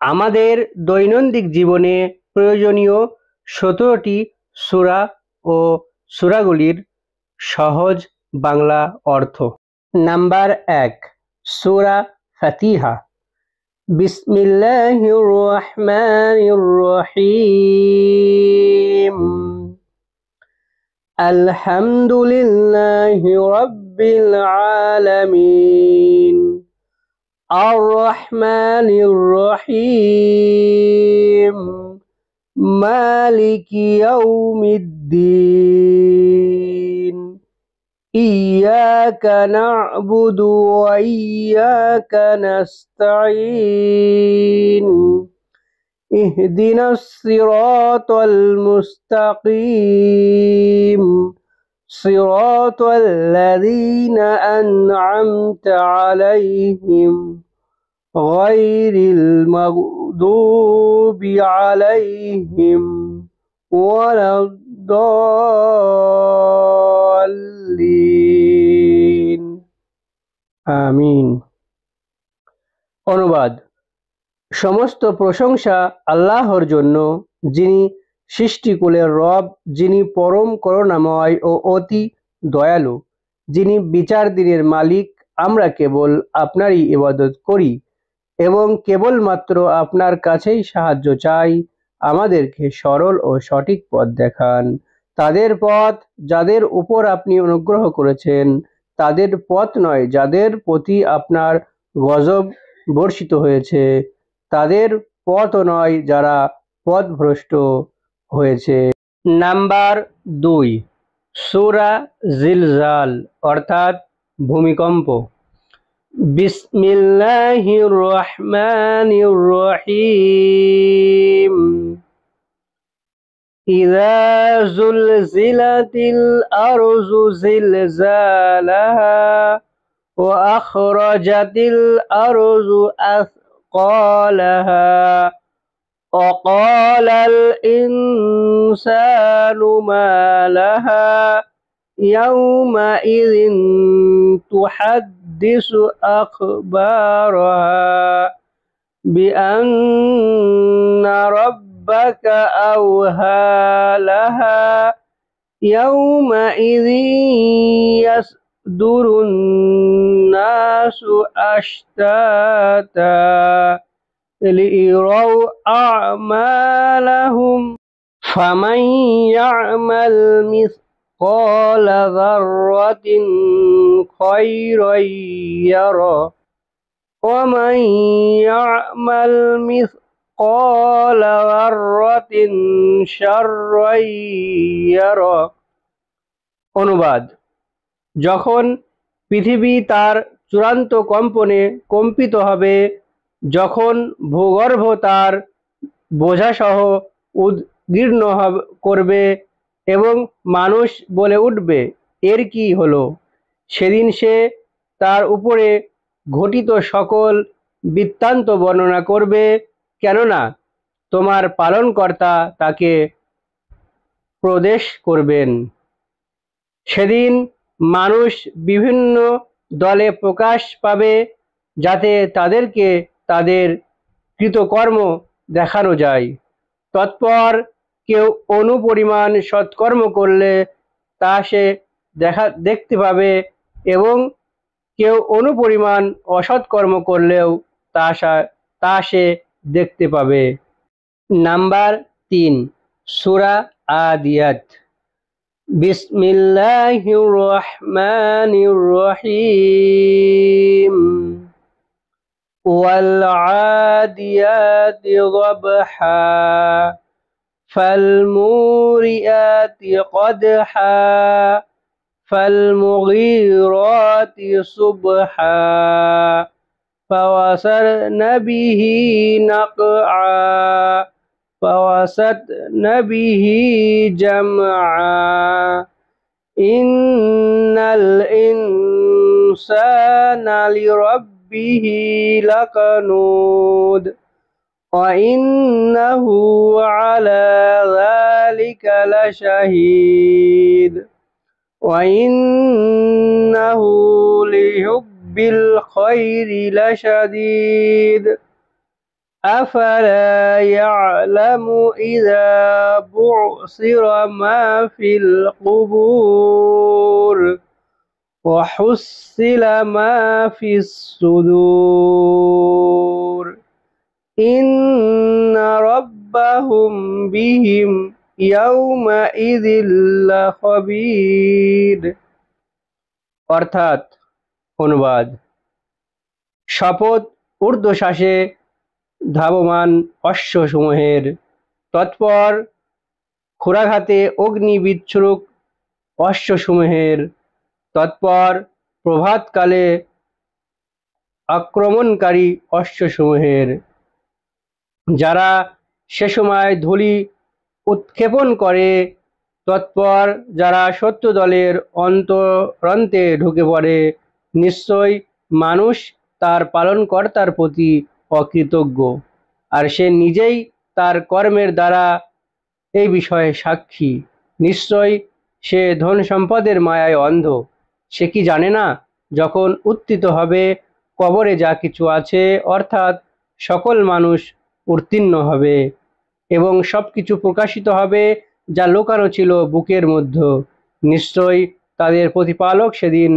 আমাদের দৈনন্দিন জীবনে প্রয়োজনীয় ১৭টি সূরা ও সূরাগুলির সহজ বাংলা অর্থ। নাম্বার ১, সূরা ফাতিহা। বিসমিল্লাহির রহমানির রহিম। আলহামদুলিল্লাহি রাব্বিল আলামিন। আর রহমানির রহিম। মালিকি ইয়াউমিদ্দিন। إياك نعبد وإياك نستعين اهدنا الصراط المستقيم صراط الذين أنعمت عليهم غير المغضوب عليهم ولا الضالين আমিন। অনুবাদ। সমস্ত প্রশংসা আল্লাহর জন্য, যিনি সৃষ্টিকুলের রব, যিনি পরম করুণাময় ও অতি দয়ালু, যিনি বিচার দিনের মালিক। আমরা কেবল আপনারই ইবাদত করি এবং কেবলমাত্র আপনার কাছেই সাহায্য চাই। আমাদেরকে সরল ও সঠিক পথ দেখান। তাদের পথ যাদের উপর আপনি অনুগ্রহ করেছেন, তাদের পথ নয় যাদের প্রতি আপনার গজব বর্ষিত হয়েছে, তাদের পথও নয় যারা পথভ্রষ্ট হয়েছে। নাম্বার ২, সূরা জিলজাল অর্থাৎ ভূমিকম্প। বিসমিল্লাহির রহমানির রহিম। ইযা যুলজিলাতিল আরযু জিলজালাহা ওয়া আখরাজাতিল আরযু আথকালাহা ওয়া ক্বালাল ইনসানু মা লাহা ইয়াউমাইযিন তুহাদ্দিসু আখবারাহা বিআন্না রাব্বাকা আওহা লাহা ইয়াউমাইযিন ইয়াসদুরুন নাসু আশতাতা লিইরাউ আ'মালাহুম ফামান ইয়া'মাল মিসকালা যাররাতিন খায়রান ইয়ারা ওয়া মান ইয়া'মাল মিসকালা যাররাতিন শাররান ইয়ারা। অনুবাদ। যখন পৃথিবী তার চূড়ান্ত কম্পনে কম্পিত হবে, যখন ভূগর্ভ তার বোঝাসহ উদ্গীর্ণ করবে এবং মানুষ বলে উঠবে, এর কি হলো? সেদিন সে তার উপরে ঘটিত সকল বৃত্তান্ত বর্ণনা করবে, কেননা তোমার পালনকর্তা তাকে প্রদেশ করবেন। সেদিন মানুষ বিভিন্ন দলে প্রকাশ পাবে, যাতে তাদেরকে তাদের কৃতকর্ম দেখানো যায়। তৎপর কেউ অনুপরিমাণ সৎকর্ম করলে তা সে দেখতে পাবে এবং কেউ অনুপরিমাণ অসৎকর্ম করলেও তা সে দেখতে পাবে। নাম্বার ৩, সূরা আদিয়াত। বিসমিল্লাহির রহমানির রহিম। ওয়াল আদিয়াতি যাবহা ফাল মুরিয়াতি কদহা ফাল মুগীরাতি সুবহা ফাওয়াসারনা বিহি নাকআ ফাওয়াসাতনা বিহি জামআ ইন্নাল ইনসানা লিরাব্বিহি লাকানুদ ওয়া ইন্নাহু আলা যালিকা লাশাহীদ ওয়া ইন্নাহু লিহুব্বিল খায়রি লাশাদীদ أفلا يعلم إذا بعثر ما في القبور وحصل ما في الصدور إن ربهم بهم يومئذ لخبير। অর্থাৎ অনুবাদ, শপথ ঊর্ধ্বশ্বাসে ধাবমান অশ্বসমূহের, তৎপর ক্ষুরাঘাতে অগ্নি বিচ্ছুরক অশ্বসমূহের, তৎপর প্রভাতকালে আক্রমণকারী অশ্বসমূহের, যারা সে সময় ধূলি উৎক্ষেপণ করে, তৎপর যারা শত্রু দলের অন্তরান্তে ঢুকে পড়ে। নিশ্চয় মানুষ তার পালনকর্তার প্রতি অকৃতজ্ঞ, আর সে নিজেই তার কর্মের দ্বারা এই বিষয়ে সাক্ষী। নিশ্চয় সে ধন সম্পদের মায়ায় অন্ধ। সে কি জানে না, যখন উত্থিত হবে কবরে যা কিছু আছে, অর্থাৎ সকল মানুষ উত্তীর্ণ হবে এবং সবকিছু প্রকাশিত হবে যা লুকানো ছিল বুকের মধ্যে। নিশ্চয় তাদের প্রতিপালক সেদিন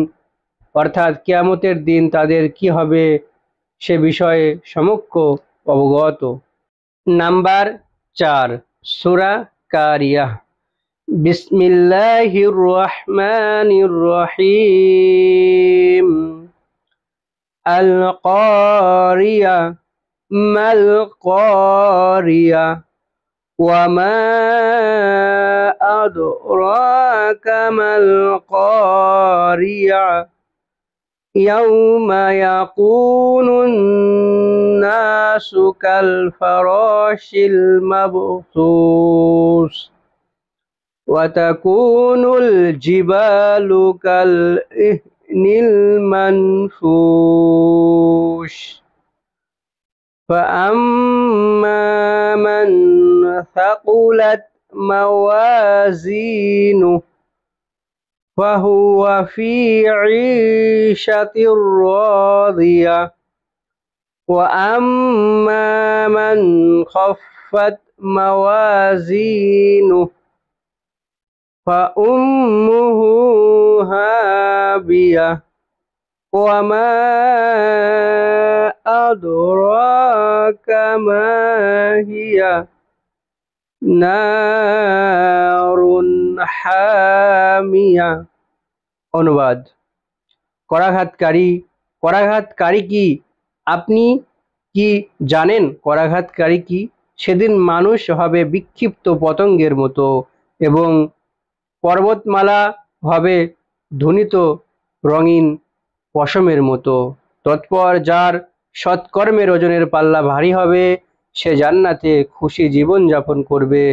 অর্থাৎ কিয়ামতের দিন তাদের কি হবে সে বিষয়ে সম্যক অবগত। নাম্বার 4, সূরা কারিয়াহ। বিসমিল্লাহির রহমানির রহিম। আল কারিয়া মাল কারিয়া ওয়ামা আদরাকা মাল কারিয়া ইয়াউমা ইয়াকুনুন নাসু কাল ফারাশিল মাবসুস ওয়া তাকুনুল জিবালু কাল ইহনিল মানফুশ فأما من ثقلت موازينه فهو في عيشة راضية وأما من خفت موازينه فأمه هاوية وما أدراك ما هي نار حامية। অনুবাদ, করাঘাতকারী কি? আপনি কি জানেন করাঘাতকারী কি? সেদিন মানুষ হবে বিক্ষিপ্ত পতঙ্গের মতো এবং পর্বতমালা হবে ধ্বনিত রঙিন পশমের মতো। তৎপর যার সৎকর্মের ওজনের পাল্লা ভারী হবে সে জান্নাতে খুশি জীবন যাপন করবে,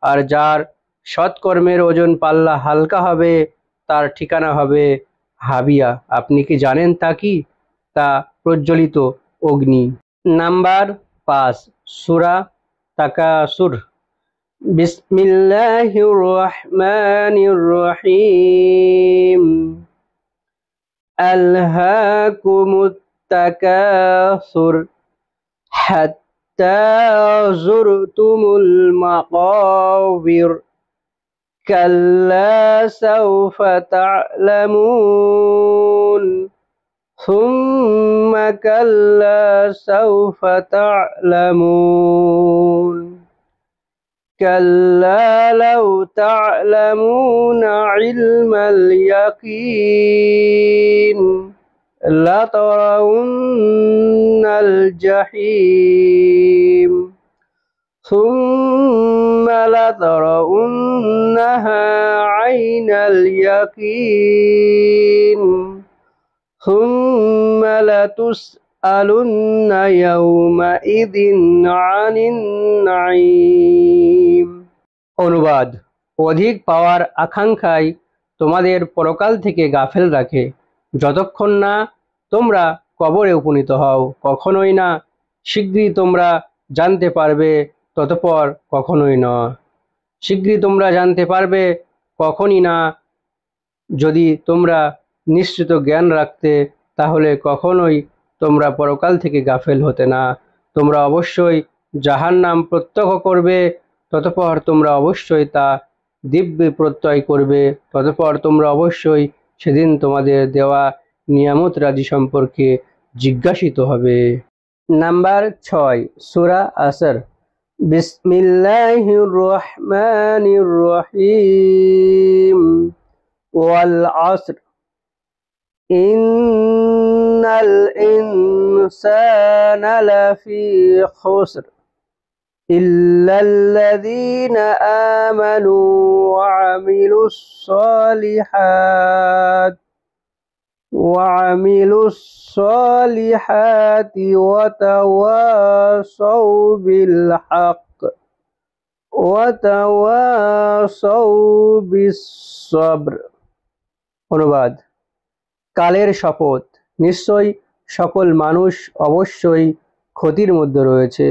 আর যার সৎকর্মের ওজন পাল্লা হালকা হবে তার ঠিকানা হবে হাবিয়া। আপনি কি জানেন তা কি? তা প্রজ্বলিত অগ্নি। নাম্বার 5, সূরা তাকাসুর। বিসমিল্লাহির রহমানির রহিম। আলহাকুমুত তাকাসুর হাত্তা যুরতুমুল মাকাবির কাল্লা সাওফা তা'লামুন সুম্মা কাল্লা সাওফা তা'লামুন كلا لو تعلمون علم اليقين لترون الجحيم ثم لترونها عين اليقين ثم لتسألن يومئذ عن النعيم। অনুবাদ, অধিক পাওয়ার আকাঙ্ক্ষায় তোমাদের পরকাল থেকে গাফেল রাখে, যতক্ষণ না তোমরা কবরে উপনীত হও। কখনোই না। শীঘ্রই তোমরা জানতে পারবে, ততপর কখনোই না। শীঘ্রই তোমরা জানতে পারবে, কখনই না। যদি তোমরা নিশ্চিত জ্ঞান রাখতে তাহলে কখনোই তোমরা পরকাল থেকে গাফেল হতে না। তোমরা অবশ্যই জাহান্নাম প্রত্যক্ষ করবে, ততঃপর তোমরা অবশ্যই তা দিব্যে প্রত্যয় করবে, ততঃপর তোমরা অবশ্যই সেদিন তোমাদের দেওয়া নিয়ামত রাজি সম্পর্কে জিজ্ঞাসিত হবে। নাম্বার 6, সূরা আসর। বিসমিল্লাহির রহমানির রহিম। ওয়াল আসর ইন্নাল ইনসানা লাফি খুসর ইল্লাল্লাযীনা আমানু ওয়া আমিলুস সালিহাত ওয়াতাওয়াসাউ বিল হক ওয়াতাওয়াসাউ বিস সবর। অনুবাদ: কালের শপথ, নিশ্চয়ই সকল মানুষ অবশ্যই ক্ষতির মধ্যে রয়েছে,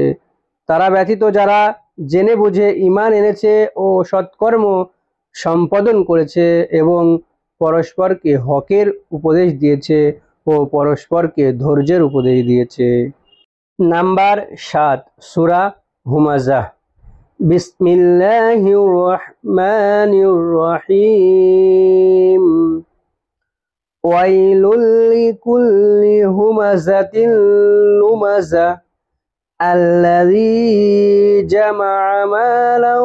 তারা ব্যতীত যারা জেনে বুঝে ঈমান এনেছে ও সৎকর্ম সম্পাদন করেছে এবং পরস্পরকে হকের উপদেশ দিয়েছে ও পরস্পরকে ধৈর্যের উপদেশ দিয়েছে। নাম্বার 7, সূরা হুমাযাহ। বিসমিল্লাহির রহমানির রহিম। ওয়াইলুল লিকুল্লি হুমাযাতিল লুমাযা আল্লাযী জামা'a মালান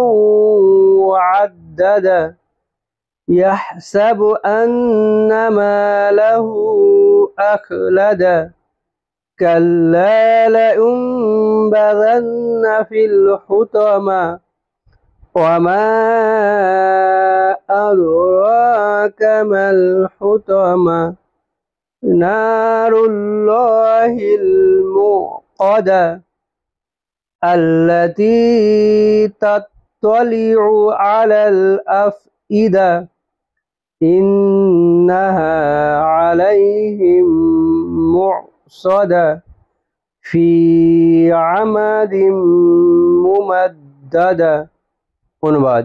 ওয়া আদ্দাদা ইয়াহসাবু আন্না মালাহু আখলাদা কাল্লা লায়ুনবাযান্না ফিল হুতামা ওয়ামা আদরাকা মাল হুতামা নারুল্লাহিল মুকাদা আল্লাতী তাত্তালি'উ আলাল আফইদা ইন্নাহা আলাইহিম মু'সাদা ফি আমাদিম মুমাদ্দাদা। অনুবাদ: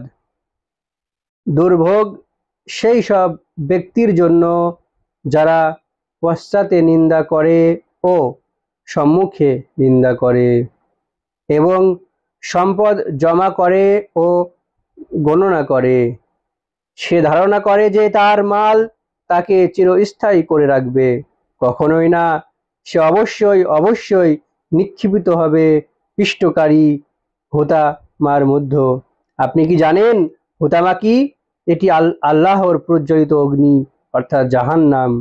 দুর্ভোগ সেই সব ব্যক্তির জন্য যারা পশ্চাতে নিন্দা করে ও সম্মুখে নিন্দা করে এবং সম্পদ জমা করে ও গণনা করে। সে ধারণা করে যে তার মাল তাকে চিরস্থায়ী করে রাখবে, কখনোই না, সে অবশ্যই অবশ্যই নিক্ষিপ্ত হবে পিষ্টকারী হোতামার মধ্যে। আপনি কি জানেন হোতামা কি? এটি আল্লাহর প্রজ্বলিত অগ্নি অর্থাৎ জাহান্নাম,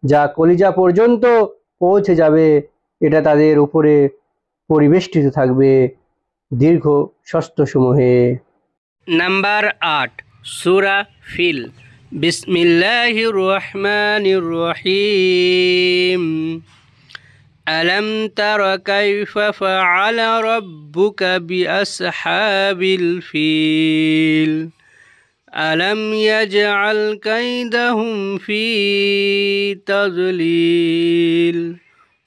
যা কলিজা পর্যন্ত পৌঁছে যাবে। এটা তাদের উপরে পরিবেষ্টিত থাকবে দীর্ঘ সমূহে। নাম্বার 8, সূরা ফিল। বিসমিল্লাহির রহমানির রহিম। আলম তারা কাইফা ফাআলা রাব্বুকা বিআসহাবিল ফিল আলম ইয়াজআল কাইদাহুম ফি তাযলিল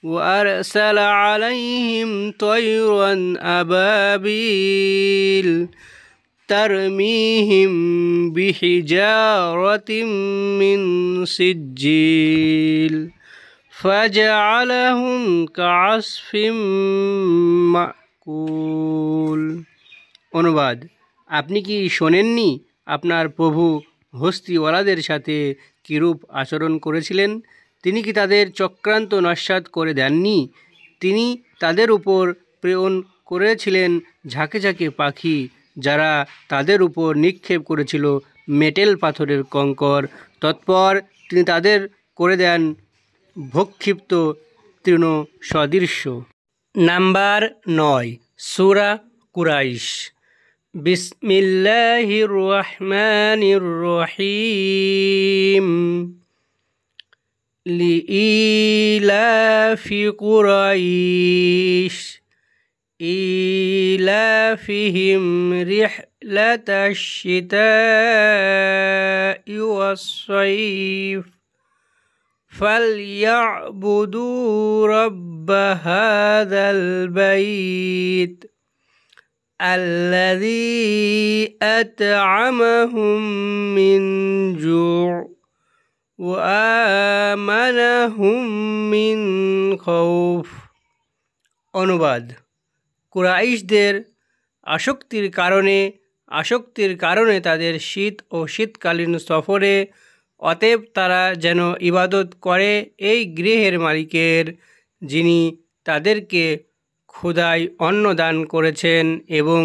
وأرسل عليهم طيرا أبابيل ترميهم بحجارة من سجيل فجعلهم كعصف মাকুল। অনুবাদ: আপনি কি শোনেননি আপনার প্রভু হস্তিওয়ালাদের সাথে কিরূপ আচরণ করেছিলেন? তিনি কি তাদের চক্রান্ত নস্যাৎ করে দেননি? তিনি তাদের উপর প্রেরণ করেছিলেন ঝাঁকে ঝাঁকে পাখি, যারা তাদের উপর নিক্ষেপ করেছিল মেটেল পাথরের কঙ্কর। তৎপর তিনি তাদের করে দেন ভক্ষিপ্ত তৃণ সদৃশ্য। নাম্বার 9, সূরা কুরাইশ। বিসমিল্লাহির রহমানির রহিম। লিইলাফি কুরাইশ ইলাফিহিম রিহলাতাশ শিতাই ওয়াস-সাইফ ফালইয়াবুদু রাব্ব হাযাল বাইত আল্লাযী আত'আমাহুম মিন জু' ওয়া আমানাহুম মিন খাউফ। অনুবাদ: কুরাইশদের আসক্তির কারণে তাদের শীত ও শীতকালীন সফরে, অতএব তারা যেন ইবাদত করে এই গৃহের মালিকের, যিনি তাদেরকে ক্ষুধায় অন্ন দান করেছেন এবং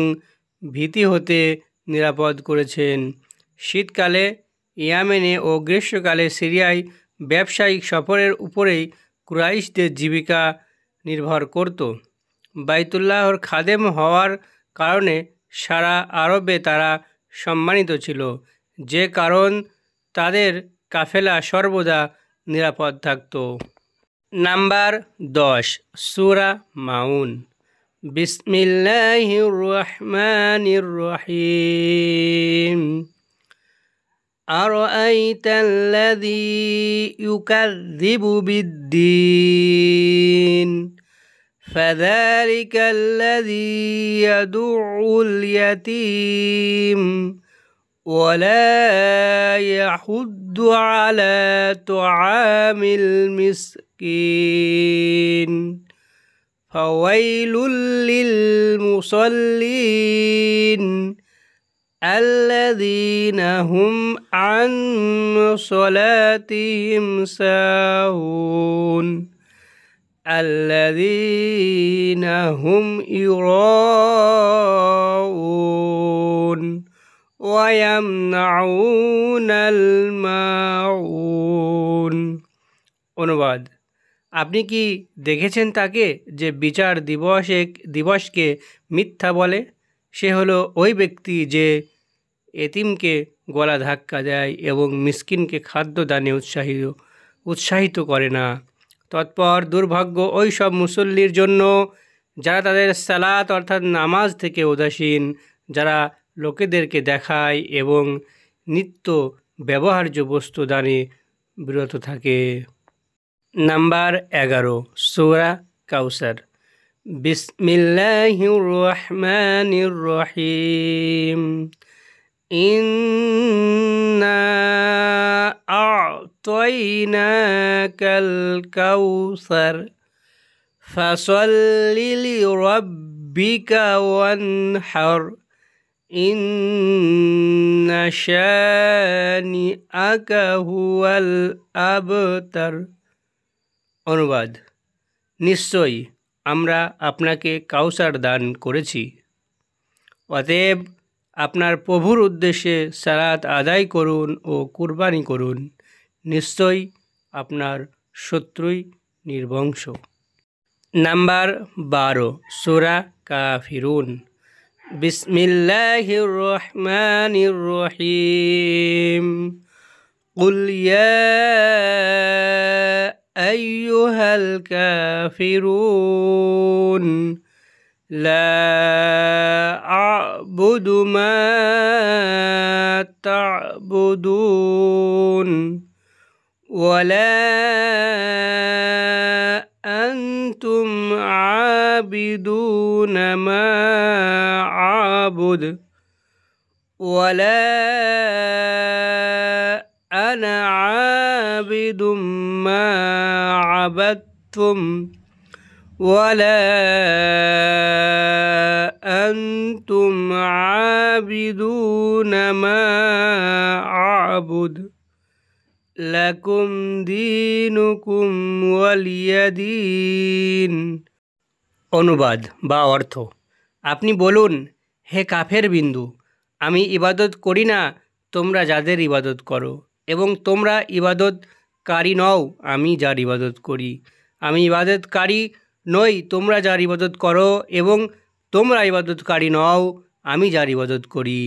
ভীতি হতে নিরাপদ করেছেন। শীতকালে ইয়ামেনে ও গ্রীষ্মকালে সিরিয়ায় ব্যবসায়িক সফরের উপরেই কুরাইশদের জীবিকা নির্ভর করত। বাইতুল্লাহর খাদেম হওয়ার কারণে সারা আরবে তারা সম্মানিত ছিল, যে কারণ তাদের কাফেলা সর্বদা নিরাপদ থাকত। নাম্বার 10, সূরা মাউন। বিসমিল্লাহির রহমানির রহিম। আরাআইতাল্লাযী ইউকাযযিবু বিদ্দীন ফাযালিকাল্লাযী ইয়াদুউল ইয়াতীম ওয়ালা ইয়াহুদ্দু আলা তুআমিল মিসকিন ফাওয়াইলুল লিল মুসাল্লিন আল্লাযীনা হুম আন সালাতিহিম সাহুন আল্লাযীনা হুম ইউরাউন ওয়া ইয়ামনাউনাল মাউন। অনুবাদ: আপনি কি দেখেছেন তাকে যে বিচার দিবসকে মিথ্যা বলে? সে হলো ওই ব্যক্তি যে এতিমকে গলা ধাক্কা দেয় এবং মিসকিনকে খাদ্য দানে উৎসাহিত করে না। তৎপর দুর্ভাগ্য ওই সব মুসল্লির জন্য যারা তাদের সালাত অর্থাৎ নামাজ থেকে উদাসীন, যারা লোকেদেরকে দেখায় এবং নিত্য ব্যবহার্য বস্তু দানে বিরত থাকে। নাম্বার 11, সূরা কাউসার। বিসমিল্লাহির রহমানির রহিম। ইন্না আ'তাইনাকাল কাউসার ফাসাল্লি লিরাব্বিকা ওয়ানহার ইন্না শানিআকা হুয়াল আবতার। অনুবাদ: নিশ্চয়ই আমরা আপনাকে কাউসার দান করেছি, অতএব আপনার প্রভুর উদ্দেশ্যে সালাত আদায় করুন ও কুরবানি করুন, নিশ্চয়ই আপনার শত্রুই নির্বংশ। নাম্বার 12, সূরা কাফিরুন। বিসমিল্লাহির রহমানির রহিম। কুল ইয়া আইয়ুহাল কাফিরুন লা আ'বুদু মা তা'বুদুন ওয়ালা আনতুম আবিদুনা মা আ'বুদ ওয়ালা আনা আবিদুম মা আবাদতুম ওয়ালা আনতুম আবিদুনা মা আ'বুদ লাকুম দীনুকুম ওয়ালিয়া দীন। অনুবাদ বা অর্থ: আপনি বলুন, হে কাফের বিন্দু, আমি ইবাদত করি না তোমরা যাদের ইবাদত করো, এবং তোমরা ইবাদতকারী নও আমি যার ইবাদত করি। আমি ইবাদতকারী নই তোমরা যার ইবাদত করো, এবং তোমরা ইবাদতকারী নও আমি যার ইবাদত করি।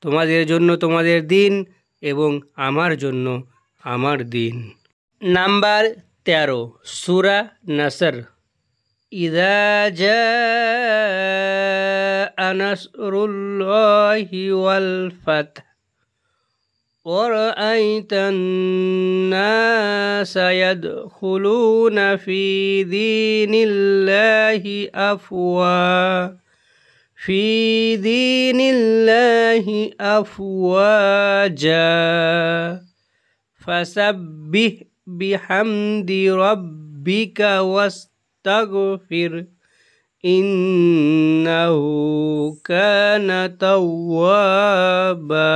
তোমাদের জন্য তোমাদের দিন এবং আমার জন্য আমার দিন। নাম্বার 13, সূরা নাসর। ইযা জাআ নাসরুল্লাহি ওয়াল ফাতহ ওয়া রাআইতান নাসা ইয়াদখুলুনা ফি দীনিল্লাহি আফওয়াজা ফাসাব্বিহ বিহামদি রাব্বিকা ওয়াস্তাগফির ইন্নাহু কানা তাওয়াবা।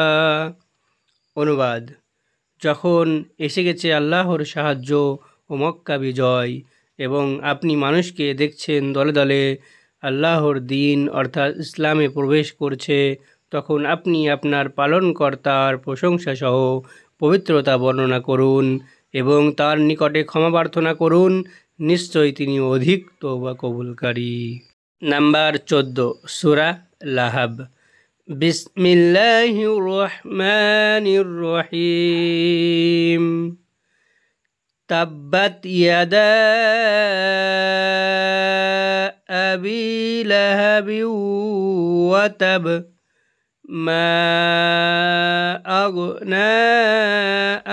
অনুবাদ: যখন এসে গেছে আল্লাহর সাহায্য ও মক্কা বিজয় এবং আপনি মানুষকে দেখছেন দলে দলে আল্লাহর দিন অর্থাৎ ইসলামে প্রবেশ করছে, তখন আপনি আপনার পালনকর্তার প্রশংসা সহ পবিত্রতা বর্ণনা করুন এবং তার নিকটে ক্ষমা প্রার্থনা করুন। নিশ্চয়ই তিনি অধিক তওবা কবুলকারী। নাম্বার 14, সূরা লাহাব। বিসমিল্লাহির রহমানির রহিম। তাব্বাত ইয়াদা আবি লাহাবিন ওয়া তাব। মা আগনা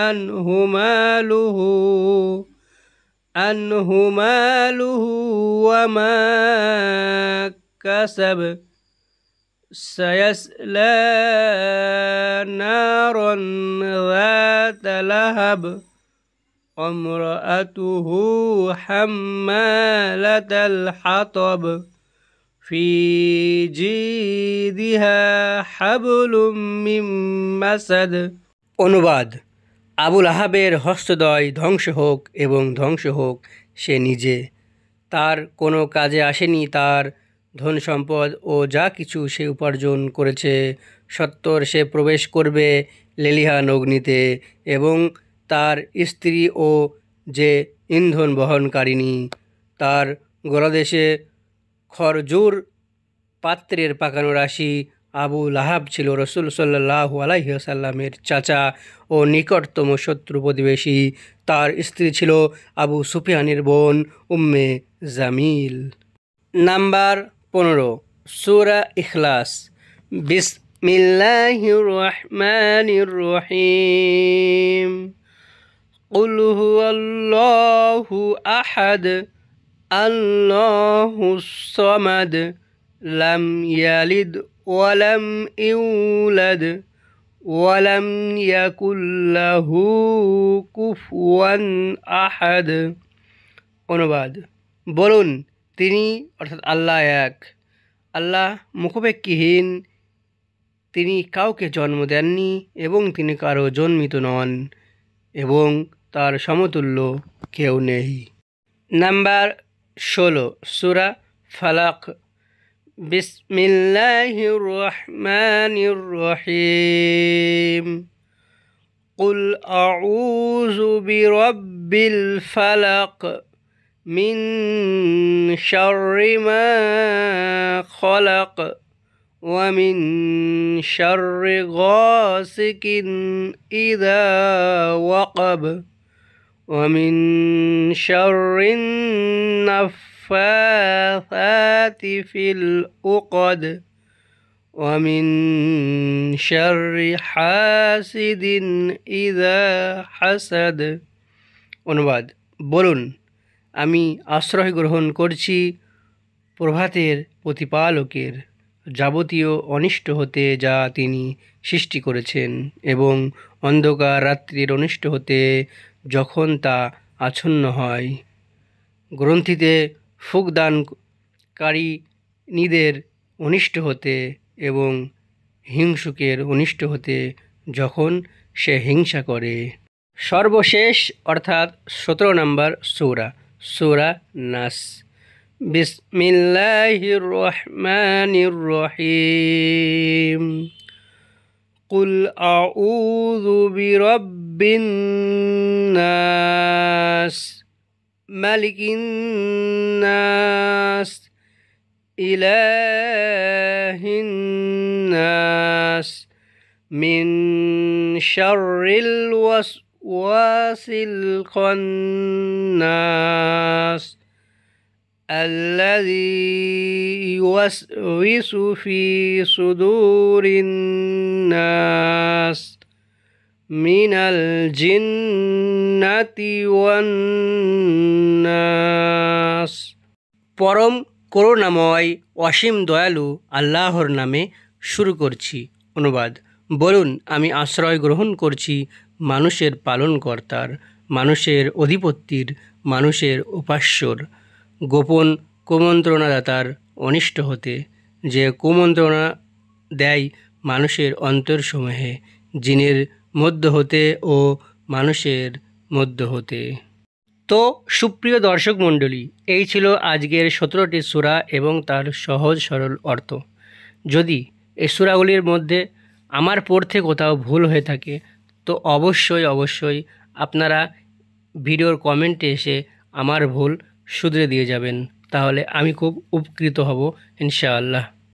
আনহু মালুহু ওয়া মা কাসাব। সায়াসলা নারান যাতা লাহাব। আমরাতুহু হাম্মালাতাল হাতাব। ফি জিদিহা হাবলুম মিন মাসাদ। অনুবাদ: আবু লাহাবের হস্তদ্বয় ধ্বংস হোক এবং ধ্বংস হোক সে নিজে। তার কোনো কাজে আসেনি তার ধন সম্পদ ও যা কিছু সে উপার্জন করেছে। সত্বর সে প্রবেশ করবে লেলিহান অগ্নিতে এবং তার স্ত্রী ও যে ইন্ধন বহনকারিণী। তার গলদেশে খরজুর পাত্রের পাকানো রাশি। আবু লাহাব ছিল রাসূল সাল্লাল্লাহু আলাইহি ওয়াসাল্লামের চাচা ও নিকটতম শত্রু প্রতিবেশী। তার স্ত্রী ছিল আবু সুফিয়ানের বোন উম্মে জামিল। নাম্বার 15, সূরা ইখলাস। বিসমিল্লাহির রহমানির রহিম। কুল হুয়াল্লাহু আহাদ, আল্লাহুস সামাদ, লাম ইয়ালিদ ওয়া লাম ইউলাদ ওয়া লাম ইয়াকুল লাহু কুফুয়ান আহাদ। অনুবাদ: বলুন, তিনি অর্থাৎ আল্লাহ এক। আল্লাহ মুখাপেক্ষীহীন, তিনি কাউকে জন্ম দেননি এবং তিনি কারো জন্মিত নন এবং তার সমতুল্য কেউ নেই। নাম্বার 16, সূরা ফালাক। বিসমিল্লাহির রহমানির রহিম। কুল আউযু বিরাব্বিল ফালাক মিন শাররি মা খালাক ওয়া মিন শাররি গাসিকিন ইযা ওয়াকাব ওয়া মিন শাররিন নাফাসাতি ফিল উকদ ওয়া মিন শাররি হাসিদিন ইযা হাসাদ। অনুবাদ: বলুন, আমি আশ্রয় গ্রহণ করছি প্রভাতের প্রতিপালকের যাবতীয় অনিষ্ট হতে যা তিনি সৃষ্টি করেছেন এবং অন্ধকার রাত্রির অনিষ্ট হতে যখন তা আচ্ছন্ন হয়, গ্রন্থিতে ফুঁকদানকারিণীদের অনিষ্ট হতে এবং হিংসুকের অনিষ্ট হতে যখন সে হিংসা করে। সর্বশেষ অর্থাৎ 17 নম্বর সূরা, সূরা নাস। বিসমিল্লাহির রহমানির রহিম। কুল আউযু বিরাব্বিন নাস, মালিকিন নাস, ইলাহিন নাস, মিন শাররিল ওয়াসওয়াসিল খান্নাস, আল্লাযী ইউওয়াসউিসু ফি সুদুরিন নাস মিনাল জিন্নাতি ওয়ান নাস। পরম করুণাময় অসীম দয়ালু আল্লাহর নামে শুরু করছি। অনুবাদ: বলুন, আমি আশ্রয় গ্রহণ করছি মানুষের পালনকর্তার, মানুষের অধিপতির, মানুষের উপাস্যর। গোপন কুমন্ত্রণাদাতার অনিষ্ট হতে, যে কুমন্ত্রণা দেয় মানুষের অন্তরসমূহে, জিনের মধ্য হতে ও মানুষের মধ্য হতে। তো সুপ্রিয় দর্শক মণ্ডলী, এই ছিল আজকের 17টি সূরা এবং তার সহজ সরল অর্থ। যদি এই সূরাগুলির মধ্যে আমার পড়তে কোথাও ভুল হয়ে থাকে তো অবশ্যই আপনারা ভিডিওর কমেন্টে এসে আমার ভুল শুধরে দিয়ে যাবেন, তাহলে আমি খুব উপকৃত হব ইনশাআল্লাহ।